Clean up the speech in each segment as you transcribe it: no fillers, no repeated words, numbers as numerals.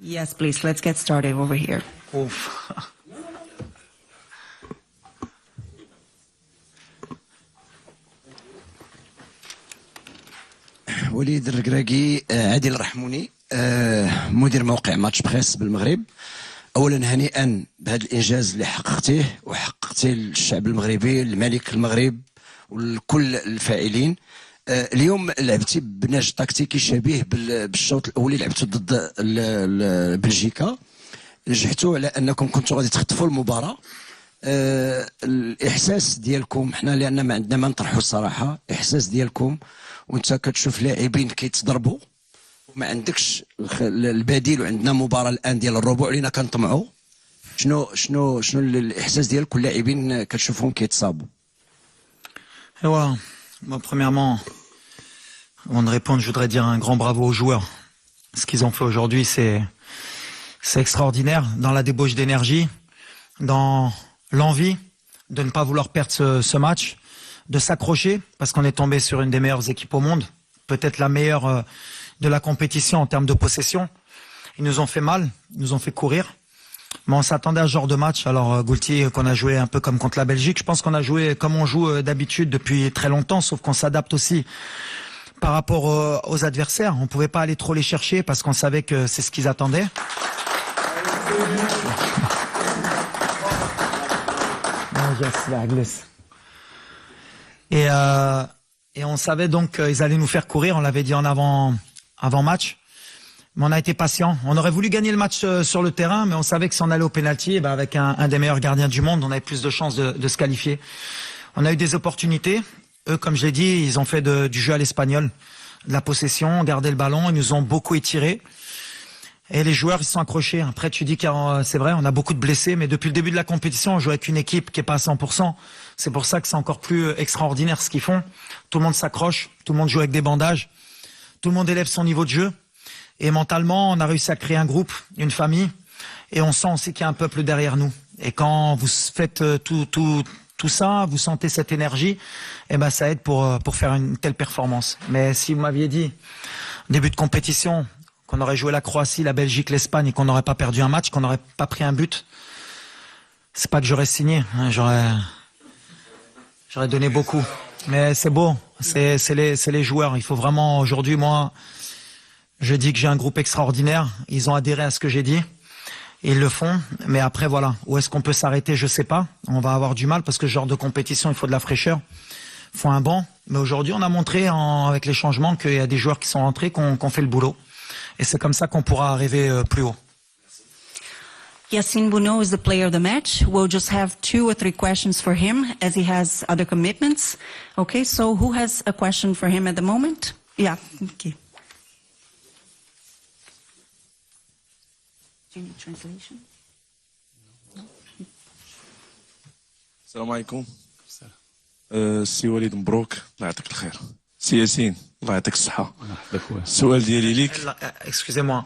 Yes, please. Let's get started over here. Oof. وليد الركراكي، عادل الرحموني، مدير موقع ماتش بريس بالمغرب. اولا هنيئا بهذا الانجاز اللي حققتيه وحققتيه للشعب المغربي، الملك المغرب وكل الفاعلين. اليوم لعبتي بنهج تكتيكي شبيه بالشوط الاولي لعبتوا ضد بلجيكا، نجحتوا على انكم كنتوا غادي تخطفوا المباراه. الاحساس ديالكم حنا لان ما عندنا ما نطرحوا الصراحه، احساس ديالكم وانت كتشوف لاعبين كيتضربوا وما عندكش البديل، وعندنا مباراه الان ديال الربع لينا كنطمعوا. شنو الاحساس ديالك واللاعبين كتشوفهم كيتصابوا؟ Ouais, moi, premièrement, avant de répondre, je voudrais dire un grand bravo aux joueurs. Ce qu'ils ont fait aujourd'hui, c'est extraordinaire, dans la débauche d'énergie, dans l'envie de ne pas vouloir perdre ce match, de s'accrocher, parce qu'on est tombé sur une des meilleures équipes au monde, peut-être la meilleure de la compétition en termes de possession. Ils nous ont fait mal, ils nous ont fait courir. Mais on s'attendait à ce genre de match. Alors Goultier, qu'on a joué un peu comme contre la Belgique, je pense qu'on a joué comme on joue d'habitude depuis très longtemps, sauf qu'on s'adapte aussi par rapport aux adversaires. On pouvait pas aller trop les chercher parce qu'on savait que c'est ce qu'ils attendaient. Et on savait donc qu'ils allaient nous faire courir, on l'avait dit en avant-match. Mais on a été patient. On aurait voulu gagner le match sur le terrain, mais on savait que si on allait au pénalty, avec un des meilleurs gardiens du monde, on avait plus de chances de se qualifier. On a eu des opportunités. Eux, comme je l'ai dit, ils ont fait du jeu à l'espagnol, de la possession, gardé le ballon, ils nous ont beaucoup étirés. Et les joueurs, ils se sont accrochés. Après, tu dis que c'est vrai, on a beaucoup de blessés, mais depuis le début de la compétition, on joue avec une équipe qui est pas à 100%. C'est pour ça que c'est encore plus extraordinaire ce qu'ils font. Tout le monde s'accroche, tout le monde joue avec des bandages, tout le monde élève son niveau de jeu. Et mentalement, on a réussi à créer un groupe, une famille, et on sent aussi qu'il y a un peuple derrière nous. Et quand vous faites tout ça, vous sentez cette énergie, et ben ça aide pour faire une telle performance. Mais si vous m'aviez dit, début de compétition, qu'on aurait joué la Croatie, la Belgique, l'Espagne, et qu'on n'aurait pas perdu un match, qu'on n'aurait pas pris un but, c'est pas que j'aurais signé, hein, j'aurais donné beaucoup. Mais c'est beau, c'est les joueurs. Il faut vraiment, aujourd'hui, moi, je dis que j'ai un groupe extraordinaire. Ils ont adhéré à ce que j'ai dit. Ils le font. Mais après, voilà. Où est-ce qu'on peut s'arrêter? Je sais pas. On va avoir du mal parce que ce genre de compétition, il faut de la fraîcheur. Il faut un banc. Mais aujourd'hui, on a montré avec les changements qu'il y a des joueurs qui sont rentrés, qu'on fait le boulot. Et c'est comme ça qu'on pourra arriver plus haut. Yassine Bouno is the player of the match. We'll just have 2 or 3 questions for him as he has other commitments. Okay, so who has a question for him at the moment? Yeah, okay. Do you need translation? السلام عليكم. سي وليد مبروك، الله يعطيك الخير. سي ياسين، الله يعطيك الصحة. السؤال ديالي ليك. Excusez-moi.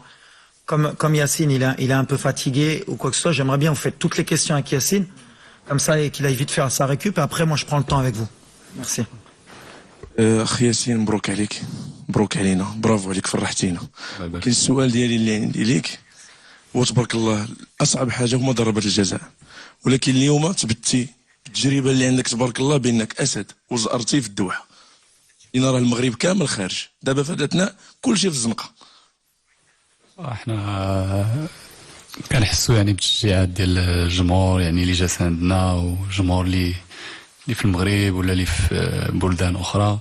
Comme Yassine, il est un peu fatigué ou quoi que ce soit, j'aimerais bien vous faites toutes les questions avec Yassine, comme ça, et qu'il aille vite faire sa récup, et après, moi, je prends le temps avec vous. Merci. أخي ياسين مبروك عليك، مبروك علينا، برافو عليك، فرحتينا. كاين السؤال ديالي اللي عندي ليك، وتبارك الله أصعب حاجة هما ضربات الجزاء، ولكن اليوم تبتي التجربة اللي عندك تبارك الله بأنك أسد وزأرتي في الدوحة. لأن راه المغرب كامل خارج، دابا في هذا الأثناء كلشي في الزنقة. احنا كنحسوا يعني بالتشجيعات ديال الجمهور يعني اللي جا ساندنا والجمهور اللي في المغرب ولا اللي في بلدان اخرى.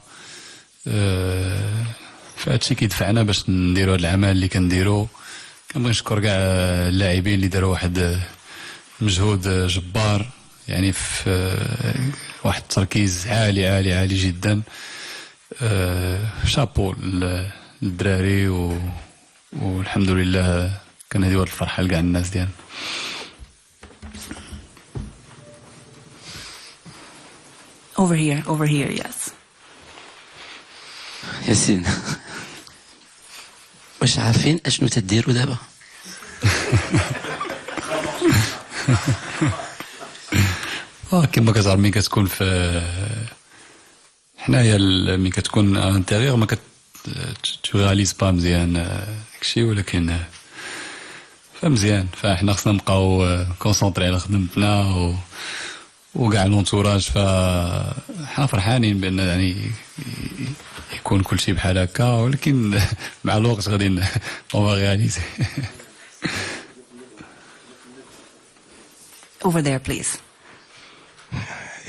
فهادشي كيدفعنا باش نديروا هذا العمل اللي كنديروا. كنبغي نشكر كاع اللاعبين اللي داروا واحد مجهود جبار يعني في واحد التركيز عالي عالي عالي جدا. شابو للدراري والحمد لله كنهديو هاد الفرحه لكاع الناس ديالنا. Over here, yes. ياسين، واش عارفين اشنو تديروا دابا؟ كما كتعرف ملي كتكون في حنايا ملي كتكون انتيريور ما تو رياليز با مزيان داكشي، ولكن فمزيان فاحنا خصنا نبقاو كونسونطري على خدمتنا وكاع لونتوراج فاحنا فرحانين بان يعني يكون كل شيء بحال هكا ولكن مع الوقت غادي اون رياليزي. Over there, please.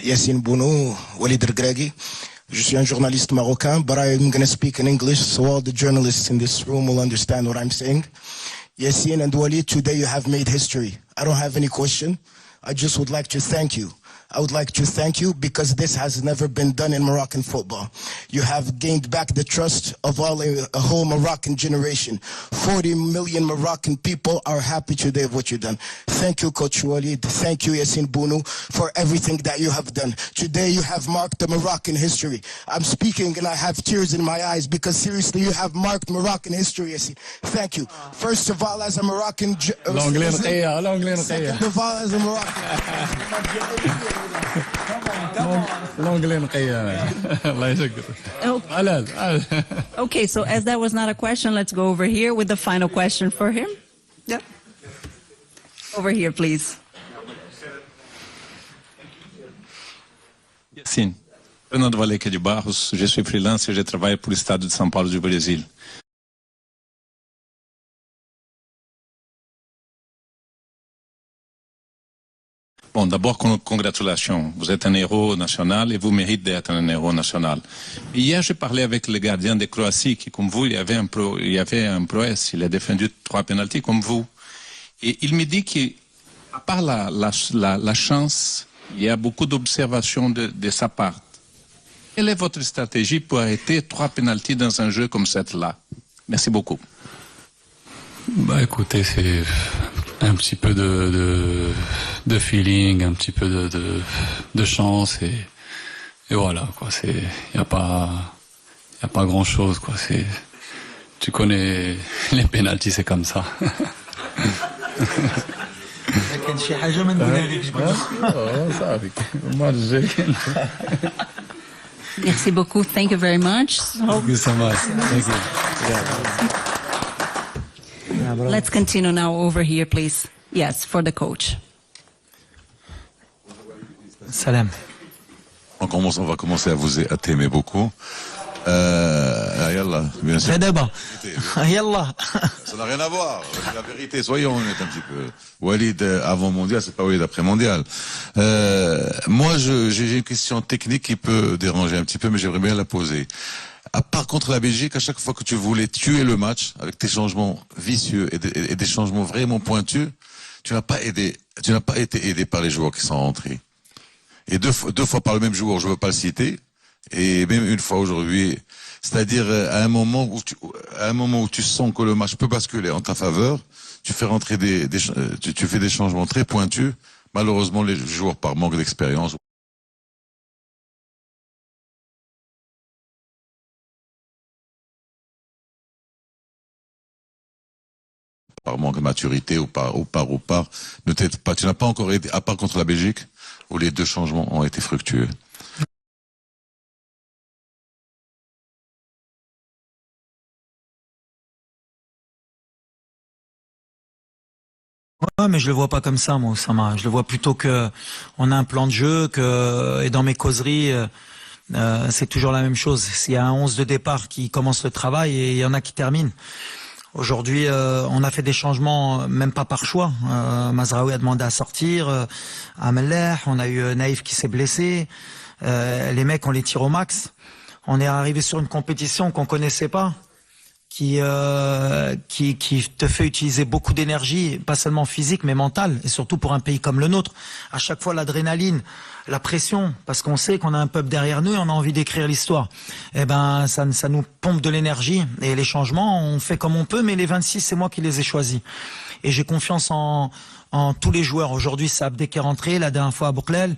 Yassine Bounou, Walid Regragui. Je suis un journaliste marocain, but I'm going to speak in English so all the journalists in this room will understand what I'm saying. Yassine and Walid, today you have made history. I don't have any question. I just would like to thank you. I would like to thank you because this has never been done in Moroccan football. You have gained back the trust of a whole Moroccan generation. 40 million Moroccan people are happy today of what you've done. Thank you, Coach Walid. Thank you, Yassine Bounou, for everything that you have done. Today you have marked the Moroccan history. I'm speaking and I have tears in my eyes because seriously you have marked Moroccan history, Yassine. Thank you. First of all, as a Moroccan... L'anglais نقية. Second of all, as a Moroccan... l'anglais نقية. الله يشكر. Okay, so as that was not a question, let's go over here with the final question for him. Yep. Over here, please. Sim, Fernando Valeca de Barros, je suis freelance et je travaille pour le Estado de São Paulo du Brésil. Bon, d'abord, congratulations. Vous êtes un héros national et vous méritez d'être un héros national. Hier, j'ai parlé avec le gardien de Croatie qui, comme vous, il y avait un prouesse. Il a défendu 3 pénaltys comme vous. Et il me dit qu'à part la chance, il y a beaucoup d'observations de sa part. Quelle est votre stratégie pour arrêter 3 pénaltys dans un jeu comme celui-là? Merci beaucoup. Bah écoutez, c'est un petit peu de feeling, un petit peu de chance et voilà quoi. C'est y a pas grand chose quoi. C'est tu connais les pénaltys, c'est comme ça. Merci beaucoup. Thank you very much. Thank you so much. Thank you. Let's continue now over here, please. Yes, for the coach. Salam. On va commencer à t'aimer beaucoup. Yallah, bien sûr. Yallah. Ça n'a rien à voir. C'est la vérité. Soyons honnêtes un petit peu. Walid avant mondial, c'est pas Walid après mondial. Moi, j'ai une question technique qui peut déranger un petit peu, mais j'aimerais bien la poser. À part contre la Belgique, à chaque fois que tu voulais tuer le match avec tes changements vicieux et des changements vraiment pointus, tu n'as pas été aidé par les joueurs qui sont rentrés. Et deux fois par le même joueur, je veux pas le citer, et même une fois aujourd'hui, c'est-à-dire à un moment où tu sens que le match peut basculer en ta faveur, tu fais rentrer tu fais des changements très pointus. Malheureusement, les joueurs par manque d'expérience par manque de maturité ou par, ne t'aide pas. Tu n'as pas encore aidé, à part contre la Belgique, où les 2 changements ont été fructueux. Ouais, mais je le vois pas comme ça, moi, Oussama. Je le vois plutôt que on a un plan de jeu, et dans mes causeries, c'est toujours la même chose. S'il y a un 11 de départ qui commence le travail et il y en a qui terminent. Aujourd'hui, on a fait des changements, même pas par choix. Mazraoui a demandé à sortir, Ameleh, on a eu Naïf qui s'est blessé. Les mecs, on les tire au max. On est arrivé sur une compétition qu'on connaissait pas, qui te fait utiliser beaucoup d'énergie, pas seulement physique mais mentale, et surtout pour un pays comme le nôtre. À chaque fois, l'adrénaline, la pression, parce qu'on sait qu'on a un peuple derrière nous et on a envie d'écrire l'histoire. Eh ben, ça nous pompe de l'énergie, et les changements, on fait comme on peut, mais les 26, c'est moi qui les ai choisis. Et j'ai confiance en tous les joueurs. Aujourd'hui, c'est Abdé qui est rentré, la dernière fois à Bouklel.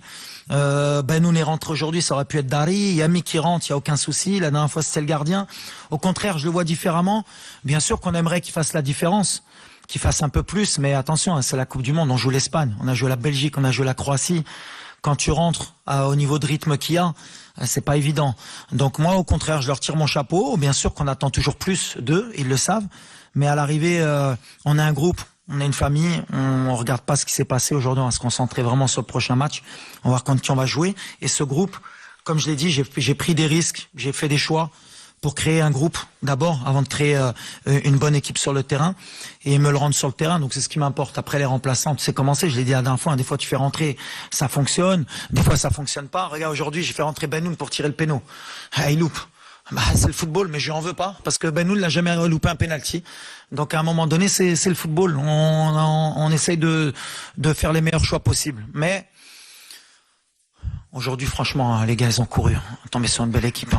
Benoun est rentré aujourd'hui, ça aurait pu être Dari. Yami qui rentre, il n'y a aucun souci. La dernière fois, c'était le gardien. Au contraire, je le vois différemment. Bien sûr qu'on aimerait qu'il fasse la différence, qu'il fasse un peu plus, mais attention, hein, c'est la Coupe du Monde. On joue l'Espagne, on a joué la Belgique, on a joué la Croatie. Quand tu rentres au niveau de rythme qu'il y a, c'est pas évident. Donc moi, au contraire, je leur tire mon chapeau. Bien sûr qu'on attend toujours plus d'eux, ils le savent. Mais à l'arrivée, on a un groupe On est une famille, on regarde pas ce qui s'est passé aujourd'hui, on va se concentrer vraiment sur le prochain match. On va voir contre qui on va jouer. Et ce groupe, comme je l'ai dit, j'ai pris des risques, j'ai fait des choix pour créer un groupe d'abord, avant de créer une bonne équipe sur le terrain et me le rendre sur le terrain. Donc c'est ce qui m'importe. Après les remplaçants, tu sais comment c'est, je l'ai dit la dernière fois, des fois tu fais rentrer, ça fonctionne, des fois ça fonctionne pas. Regarde, aujourd'hui j'ai fait rentrer Benoun pour tirer le péno. Ah, il loupe. Bah, c'est le football, mais je lui en veux pas, parce que Benoun n'a jamais loupé un penalty. Donc à un moment donné, c'est le football. On essaye de faire les meilleurs choix possibles. Mais aujourd'hui, franchement, les gars, ils ont couru. On est tombé sur une belle équipe.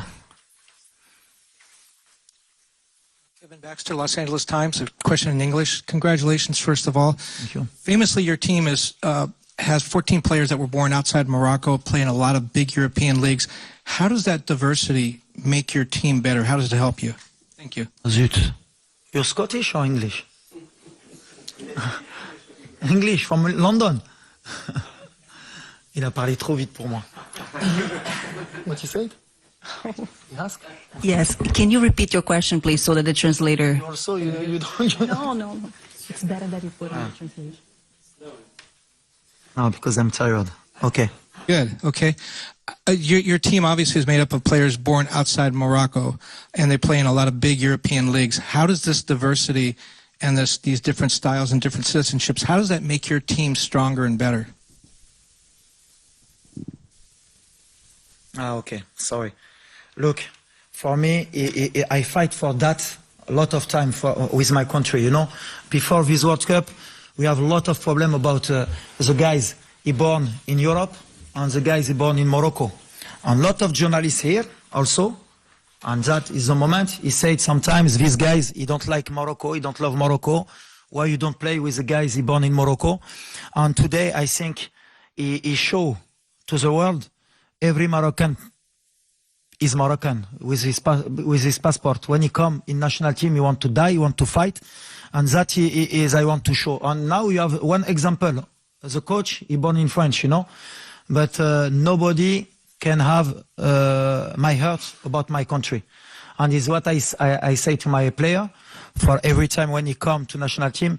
Kevin Baxter, Los Angeles Times. A question in English. Congratulations, first of all. Thank you. Famously, your team has 14 players that were born outside Morocco, playing a lot of big European leagues. How does that diversity make your team better? How does it help you? Thank you. Zut. You're Scottish or English? English, from London. Il a parlé trop vite pour moi. What you said? Yes. Can you repeat your question, please, so that the translator... Also, you don't... No. It's better that you put on the translation. No, because I'm tired. Okay. Good. Okay. Your team obviously is made up of players born outside Morocco, and they play in a lot of big European leagues. How does this diversity and these different styles and different citizenships, how does that make your team stronger and better? Okay. Sorry. Look, for me, I fight for that a lot of time with my country, you know. Before this World Cup, we have a lot of problem about the guys born in Europe and the guys born in Morocco. And a lot of journalists here also, and that is the moment, he said sometimes, these guys, he don't like Morocco, he don't love Morocco, why you don't play with the guys born in Morocco? And today, I think, he show to the world, every Moroccan is Moroccan with his passport. When he come in national team, he want to die, he want to fight, and that is I want to show. And now you have one example. The coach, he born in France, you know, but nobody can have my heart about my country, and is what I say to my player. For every time when he come to national team,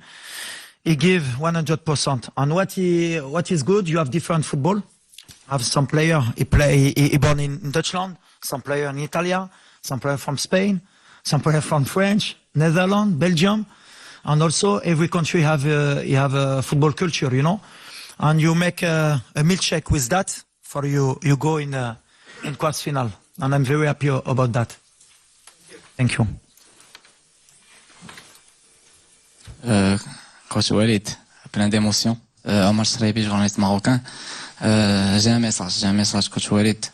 he give 100%. And what is good, you have different football. Have some player he born in Dutchland, some player in Italy, some player from Spain, some player from French, Netherlands, Belgium, and also every country have a football culture, you know, and you make a milkshake with that for you go in quarts final, and I'm very happy about that. Thank you. Coach Walid, plein d'émotions. Omar Sraibi, journaliste marocain. J'ai un message, Coach Walid.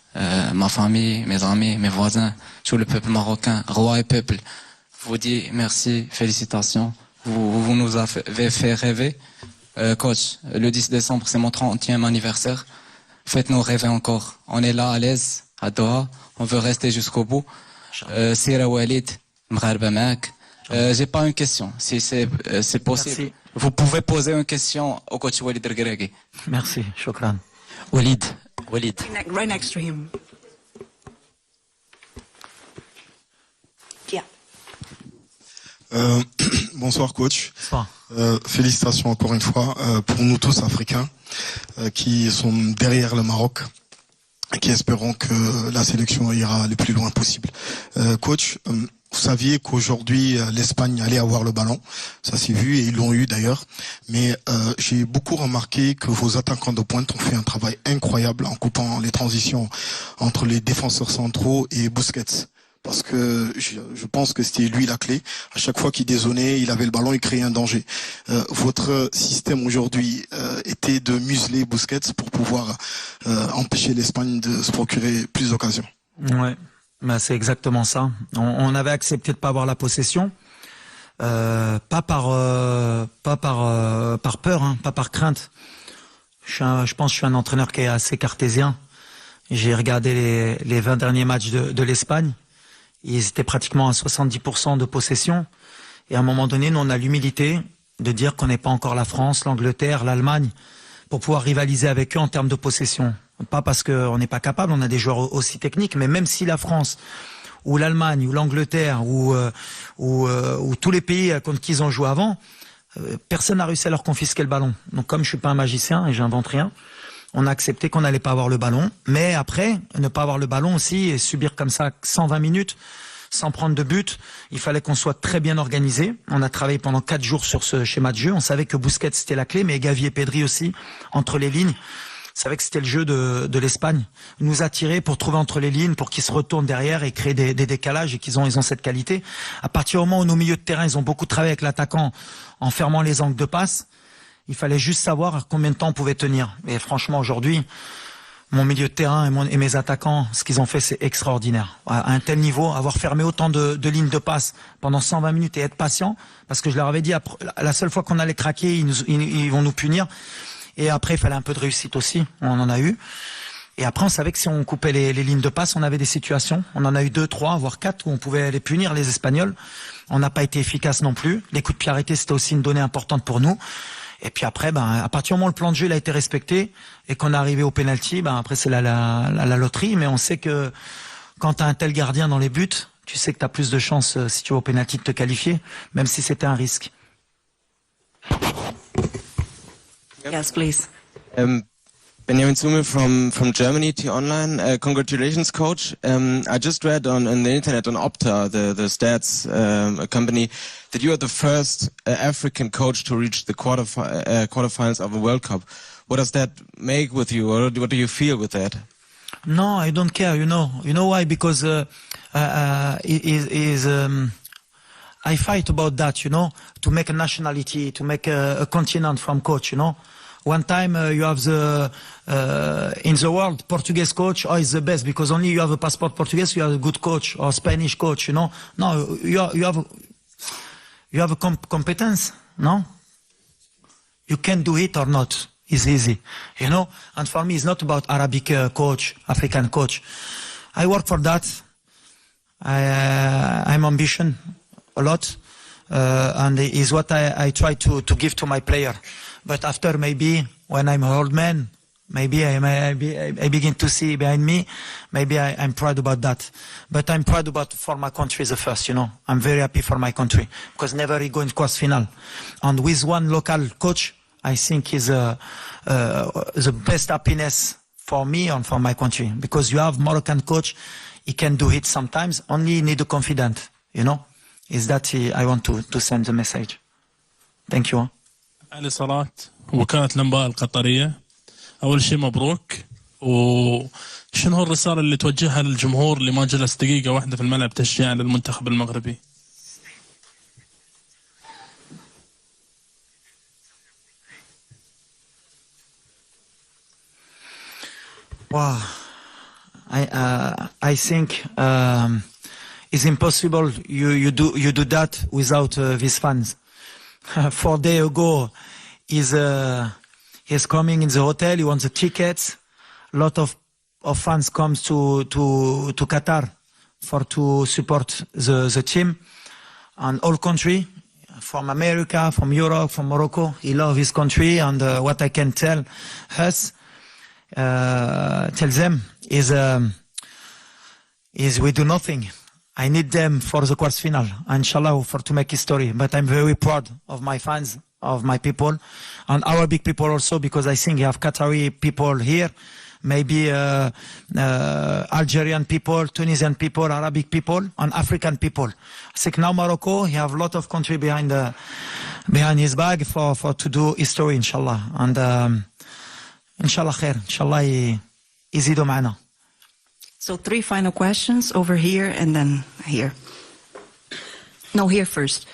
Ma famille, mes amis, mes voisins, tout le peuple marocain, roi et peuple, vous dit merci, félicitations. Vous nous avez fait rêver. Coach, le 10 décembre, c'est mon 30e anniversaire. Faites-nous rêver encore. On est là, à l'aise, à Doha. On veut rester jusqu'au bout. Sira Walid, Mgharba Maak. J'ai pas une question, si c'est possible. Merci. Vous pouvez poser une question au coach Walid Regragui. Merci, shukran. Walid. Right next to him. Yeah. Bonsoir coach. Bonsoir. Félicitations encore une fois pour nous tous Africains qui sont derrière le Maroc et qui espérons que la sélection ira le plus loin possible. Coach, vous saviez qu'aujourd'hui l'Espagne allait avoir le ballon, ça s'est vu et ils l'ont eu d'ailleurs, mais j'ai beaucoup remarqué que vos attaquants de pointe ont fait un travail incroyable en coupant les transitions entre les défenseurs centraux et Busquets. Parce que je pense que c'était lui la clé. À chaque fois qu'il dézonnait, il avait le ballon, il créait un danger. Votre système aujourd'hui était de museler Busquets pour pouvoir empêcher l'Espagne de se procurer plus d'occasions. Ouais, bah c'est exactement ça. On avait accepté de pas avoir la possession, pas par peur, hein, pas par crainte. Je pense que je suis un entraîneur qui est assez cartésien. J'ai regardé les 20 derniers matchs de l'Espagne. Ils étaient pratiquement à 70% de possession. Et à un moment donné, nous, on a l'humilité de dire qu'on n'est pas encore la France, l'Angleterre, l'Allemagne, pour pouvoir rivaliser avec eux en termes de possession. Pas parce qu'on n'est pas capable, on a des joueurs aussi techniques, mais même si la France, ou l'Allemagne, ou l'Angleterre, ou tous les pays contre qui ils ont joué avant, personne n'a réussi à leur confisquer le ballon. Donc comme je suis pas un magicien et j'invente rien, on a accepté qu'on n'allait pas avoir le ballon. Mais après, ne pas avoir le ballon aussi et subir comme ça 120 minutes sans prendre de but, il fallait qu'on soit très bien organisé. On a travaillé pendant 4 jours sur ce schéma de jeu. On savait que Busquets c'était la clé, mais Gavi et Pedri aussi, entre les lignes. On savait que c'était le jeu de l'Espagne. Ils nous attirer pour trouver entre les lignes, pour qu'ils se retournent derrière et créer des décalages et ils ont cette qualité. À partir du moment où nos milieux de terrain, ils ont beaucoup travaillé avec l'attaquant en fermant les angles de passe, il fallait juste savoir combien de temps on pouvait tenir. Et franchement, aujourd'hui, mon milieu de terrain et mes attaquants, ce qu'ils ont fait, c'est extraordinaire. À un tel niveau, avoir fermé autant de lignes de passe pendant 120 minutes et être patient, parce que je leur avais dit, la seule fois qu'on allait craquer, ils vont nous punir. Et après, il fallait un peu de réussite aussi. On en a eu. Et après, on savait que si on coupait les lignes de passe, on avait des situations. On en a eu 2, 3, voire 4 où on pouvait les punir, les Espagnols. On n'a pas été efficace non plus. Les coups de pied arrêtés, c'était aussi une donnée importante pour nous. Et puis après, à partir du moment où le plan de jeu il a été respecté et qu'on est arrivé au penalty, après c'est la loterie. Mais on sait que quand tu as un tel gardien dans les buts, tu sais que tu as plus de chances, si tu vas au penalty, de te qualifier, même si c'était un risque. Yes, please. Benjamin Sume from Germany, T-Online. Congratulations, coach. I just read on the internet on Opta, the stats company, that you are the first African coach to reach the quarterfinals of a World Cup. What does that make with you, or what do you feel with that? No, I don't care. You know why? Because I fight about that. To make a nationality, to make a continent from coach. One time you have in the world Portuguese coach is the best because only you have a passport Portuguese, you have a good coach or Spanish coach. No, you have a competence. No, you can do it or not. It's easy, And for me, it's not about Arabic coach, African coach. I work for that. I'm ambition a lot, and is what I try to give to my player. But after maybe when I'm an old man, maybe I begin to see behind me, maybe I'm proud about that. But I'm proud about for my country the first, I'm very happy for my country because never he go in quarter final. And with one local coach, I think is the best happiness for me and for my country because you have Moroccan coach, he can do it sometimes, only need a confident, Is that I want to send the message. Thank you. علي صلاة وكالة الأنباء القطرية. أول شيء مبروك. وشنو الرسالة اللي توجهها للجمهور اللي ما جلس دقيقة واحدة في الملعب تشجيعا للمنتخب المغربي؟ Wow, I think it's impossible you do that without these fans. 4 days ago, he's coming in the hotel. He wants the tickets. A lot of fans comes to Qatar to support the team, and all country, from America, from Europe, from Morocco. He loves his country, and what I can tell them is we do nothing. I need them for the quarter final, inshallah, to make history. But I'm very proud of my fans, of my people, and our big people also, because I think you have Qatari people here, maybe Algerian people, Tunisian people, Arabic people, and African people. I think now Morocco, he have a lot of country behind his back for to do history, inshallah. And inshallah khair, inshallah يزيدوا معنا. So 3 final questions over here and then here. No, here first.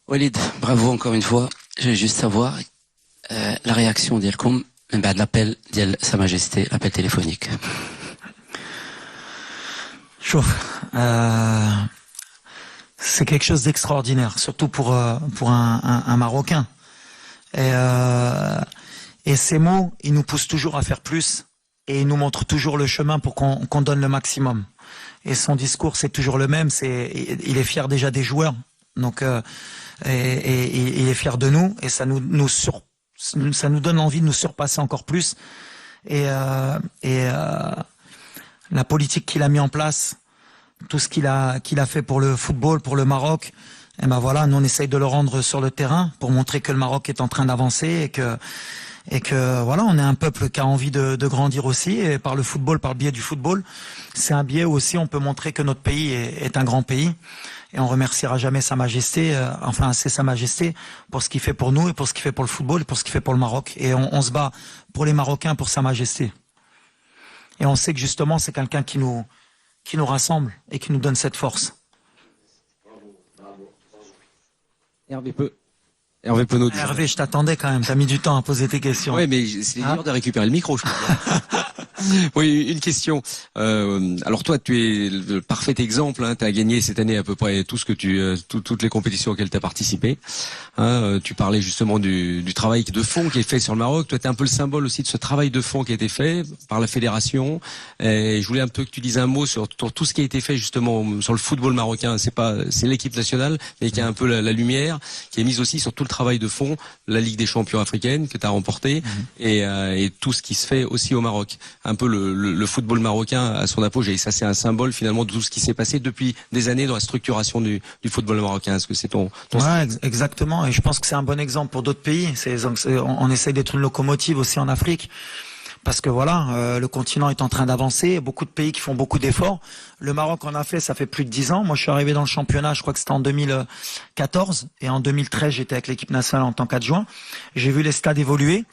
Walid, bravo encore une fois. Je veux juste savoir la réaction ديالكم من بعد l'appel ديال Sa Majesté, l'appel téléphonique. شوف, c'est quelque chose d'extraordinaire, surtout pour un Marocain. Et ces mots, ils nous poussent toujours à faire plus et ils nous montrent toujours le chemin pour qu'on donne le maximum. Et son discours, c'est toujours le même. Il est fier déjà des joueurs, donc et il est fier de nous et ça nous donne envie de nous surpasser encore plus. Et la politique qu'il a mis en place, tout ce qu'il a fait pour le football, pour le Maroc. Et ben voilà, nous on essaye de le rendre sur le terrain pour montrer que le Maroc est en train d'avancer et que voilà, on est un peuple qui a envie de grandir aussi, et par le football, par le biais du football, c'est un biais où aussi on peut montrer que notre pays est un grand pays, et on remerciera jamais Sa Majesté, c'est Sa Majesté pour ce qu'il fait pour nous et pour ce qu'il fait pour le football et pour ce qu'il fait pour le Maroc, et on se bat pour les Marocains, pour Sa Majesté, et on sait que justement c'est quelqu'un qui nous rassemble et qui nous donne cette force. Hervé Penaud. Hervé, je t'attendais quand même, t'as mis du temps à poser tes questions. Oui, mais c'est dur de récupérer le micro, je crois. Oui, une question. Alors toi, tu es le parfait exemple. Hein, tu as gagné cette année à peu près tout ce que toutes les compétitions auxquelles tu as participé. Hein, tu parlais justement du travail de fond qui est fait sur le Maroc. Toi, tu es un peu le symbole aussi de ce travail de fond qui a été fait par la fédération. Et je voulais un peu que tu dises un mot sur tout ce qui a été fait justement sur le football marocain. C'est l'équipe nationale, mais qui a un peu la lumière, qui est mise aussi sur tout le travail de fond, la Ligue des champions africaine que tu as remportée, et tout ce qui se fait aussi au Maroc. Un peu le football marocain à son apogée. Et ça, c'est un symbole finalement de tout ce qui s'est passé depuis des années dans la structuration du football marocain. Est-ce que c'est ton... Ouais, exactement. Et je pense que c'est un bon exemple pour d'autres pays. On essaye d'être une locomotive aussi en Afrique. Parce que voilà, le continent est en train d'avancer, beaucoup de pays qui font beaucoup d'efforts. Le Maroc en a fait, ça fait plus de 10 ans. Moi, je suis arrivé dans le championnat, je crois que c'était en 2014. Et en 2013, j'étais avec l'équipe nationale en tant qu'adjoint. J'ai vu les stades évoluer.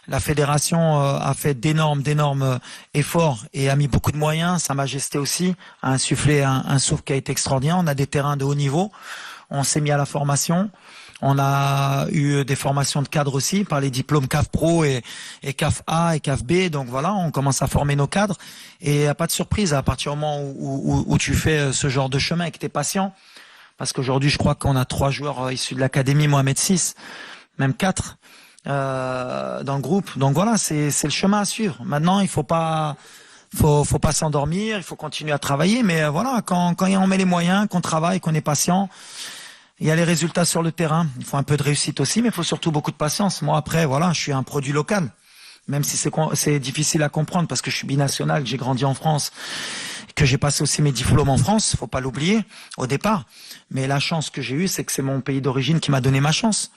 La fédération a fait d'énormes efforts et a mis beaucoup de moyens. Sa Majesté aussi a insufflé un souffle qui a été extraordinaire. On a des terrains de haut niveau. On s'est mis à la formation. On a eu des formations de cadres aussi par les diplômes CAF Pro et CAF A et CAF B. Donc voilà, on commence à former nos cadres. Et il n'y a pas de surprise à partir du moment où tu fais ce genre de chemin et que tu es patient. Parce qu'aujourd'hui, je crois qu'on a 3 joueurs issus de l'académie Mohamed VI, même 4 dans le groupe. Donc voilà, c'est le chemin à suivre. Maintenant, il faut pas s'endormir, il faut continuer à travailler. Mais voilà, quand on met les moyens, qu'on travaille, qu'on est patient, il y a les résultats sur le terrain. Il faut un peu de réussite aussi, mais il faut surtout beaucoup de patience. Moi, après, voilà, je suis un produit local. Même si c'est difficile à comprendre parce que je suis binational, que j'ai grandi en France, que j'ai passé aussi mes diplômes en France, faut pas l'oublier, au départ. Mais la chance que j'ai eue, c'est que c'est mon pays d'origine qui m'a donné ma chance.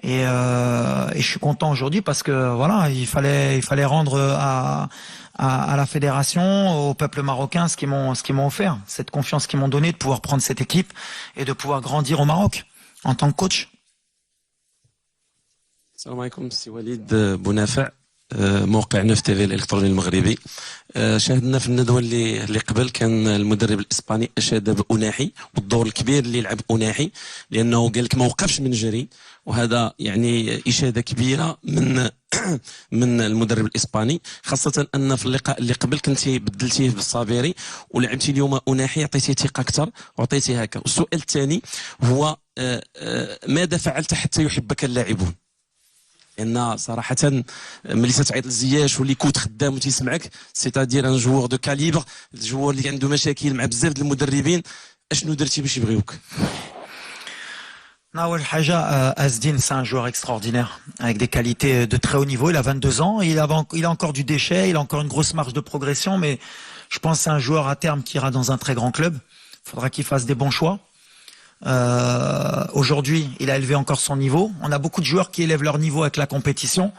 Et je suis content aujourd'hui parce que voilà, il fallait rendre à la fédération, au peuple marocain ce qu'ils m'ont offert, cette confiance qu'ils m'ont donnée de pouvoir prendre cette équipe et de pouvoir grandir au Maroc en tant que coach. السلام عليكم سي وليد بونافع موقع نف تي في الالكتروني المغربي شاهدنا في الندوه اللي قبل كان المدرب الاسباني اشاد بأناحي والدور الكبير اللي لعب أناحي لانه قال لك ما وقفش من جري وهذا يعني اشاده كبيره من المدرب الاسباني خاصه ان في اللقاء اللي قبل كنتي بدلتيه بالصابيري ولعبتي اليوم أناحي عطيتيه ثقه اكثر وعطيتيه هكا. والسؤال الثاني هو ماذا فعلت حتى يحبك اللاعبون؟ لان صراحه ملي تتعيط لزياش واللي كنت خدام وتيسمعك سيتادير ان جوور دو كاليبر الجوور اللي عنده مشاكل مع بزاف ديال المدربين اشنو درتي باش يبغيوك؟ Nawel Haja Azdin, c'est un joueur extraordinaire, avec des qualités de très haut niveau. Il a 22 ans, il a encore du déchet, il a encore une grosse marge de progression, mais je pense que c'est un joueur à terme qui ira dans un très grand club. Il faudra qu'il fasse des bons choix. Aujourd'hui, il a élevé encore son niveau. On a beaucoup de joueurs qui élèvent leur niveau avec la compétition,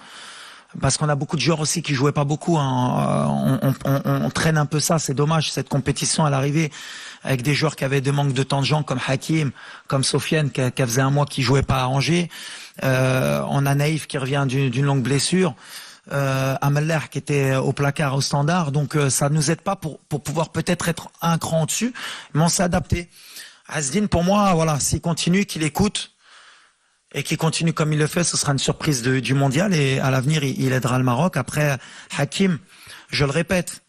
parce qu'on a beaucoup de joueurs aussi qui jouaient pas beaucoup. Hein. On traîne un peu ça, c'est dommage, cette compétition à l'arrivée, avec des joueurs qui avaient des manques de temps de jeu, comme Hakim, comme Sofiane, qui faisait un mois qui jouait pas à Angers. On a Naïf qui revient d'une longue blessure. Ameller qui était au placard au Standard. Donc ça nous aide pas pour pouvoir peut-être être un cran au-dessus, mais on s'est adapté. Azdin, pour moi, voilà, s'il continue, qu'il écoute et qu'il continue comme il le fait, ce sera une surprise du mondial et à l'avenir, il aidera le Maroc. Après, Hakim, je le répète,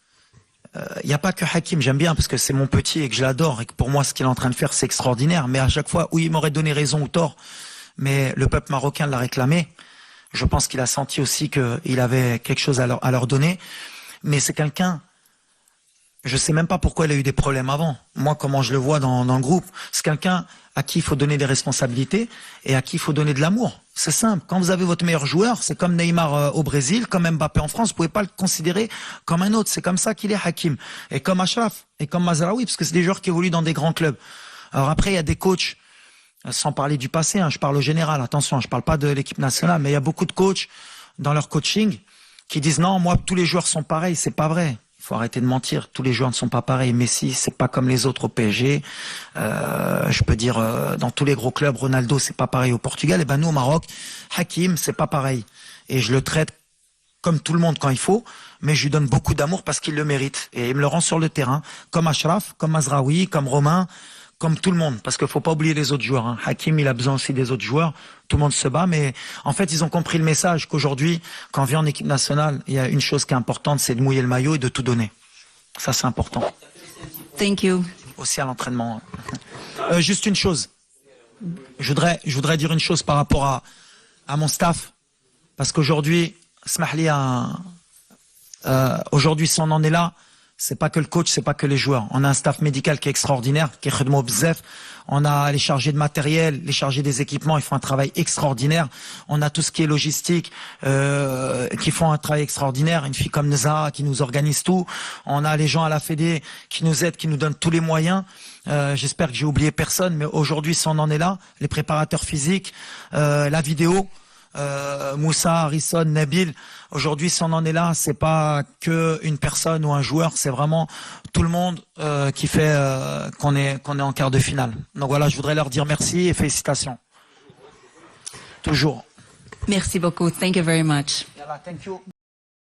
il n'y a pas que Hakim, j'aime bien parce que c'est mon petit et que je l'adore et que pour moi, ce qu'il est en train de faire, c'est extraordinaire. Mais à chaque fois, oui, il m'aurait donné raison ou tort, mais le peuple marocain l'a réclamé. Je pense qu'il a senti aussi qu'il avait quelque chose à leur donner. Mais c'est quelqu'un... Je sais même pas pourquoi il a eu des problèmes avant. Moi, comment je le vois dans le groupe, c'est quelqu'un à qui il faut donner des responsabilités et à qui il faut donner de l'amour. C'est simple. Quand vous avez votre meilleur joueur, c'est comme Neymar au Brésil, comme Mbappé en France, vous pouvez pas le considérer comme un autre. C'est comme ça qu'il est Hakim. Et comme Achraf, et comme Mazraoui, parce que c'est des joueurs qui évoluent dans des grands clubs. Alors après, il y a des coachs, sans parler du passé, je parle au général, attention, je parle pas de l'équipe nationale, mais il y a beaucoup de coachs dans leur coaching qui disent non, moi, tous les joueurs sont pareils. C'est pas vrai. Il faut arrêter de mentir. Tous les joueurs ne sont pas pareils. Messi, c'est pas comme les autres au PSG. Je peux dire dans tous les gros clubs, Ronaldo, c'est pas pareil au Portugal. Et ben nous au Maroc, Hakim, c'est pas pareil. Et je le traite comme tout le monde quand il faut, mais je lui donne beaucoup d'amour parce qu'il le mérite. Et il me le rend sur le terrain, comme Achraf, comme Mazraoui, comme Romain, comme tout le monde. Parce qu'il faut pas oublier les autres joueurs. Hakim, il a besoin aussi des autres joueurs. Tout le monde se bat, mais en fait, ils ont compris le message qu'aujourd'hui, quand on vient en équipe nationale, il y a une chose qui est importante, c'est de mouiller le maillot et de tout donner. Ça, c'est important. Thank you. Aussi à l'entraînement. Juste une chose. Je voudrais dire une chose par rapport à mon staff. Parce qu'aujourd'hui, Smahli aujourd'hui, si on en est là, c'est pas que le coach, c'est pas que les joueurs. On a un staff médical qui est extraordinaire, qui est khedmo bzef. On a les chargés de matériel, les chargés des équipements, ils font un travail extraordinaire. On a tout ce qui est logistique, qui font un travail extraordinaire. Une fille comme Neza qui nous organise tout. On a les gens à la Fédé qui nous aident, qui nous donnent tous les moyens. J'espère que j'ai oublié personne, mais aujourd'hui, si on en est là, les préparateurs physiques, la vidéo, Moussa, Harrison, Nabil. Aujourd'hui, si on en est là, c'est pas que une personne ou un joueur, c'est vraiment tout le monde qui fait qu'on est en quart de finale. Donc voilà, je voudrais leur dire merci et félicitations. Toujours. Merci beaucoup. Thank you very much. Thank you.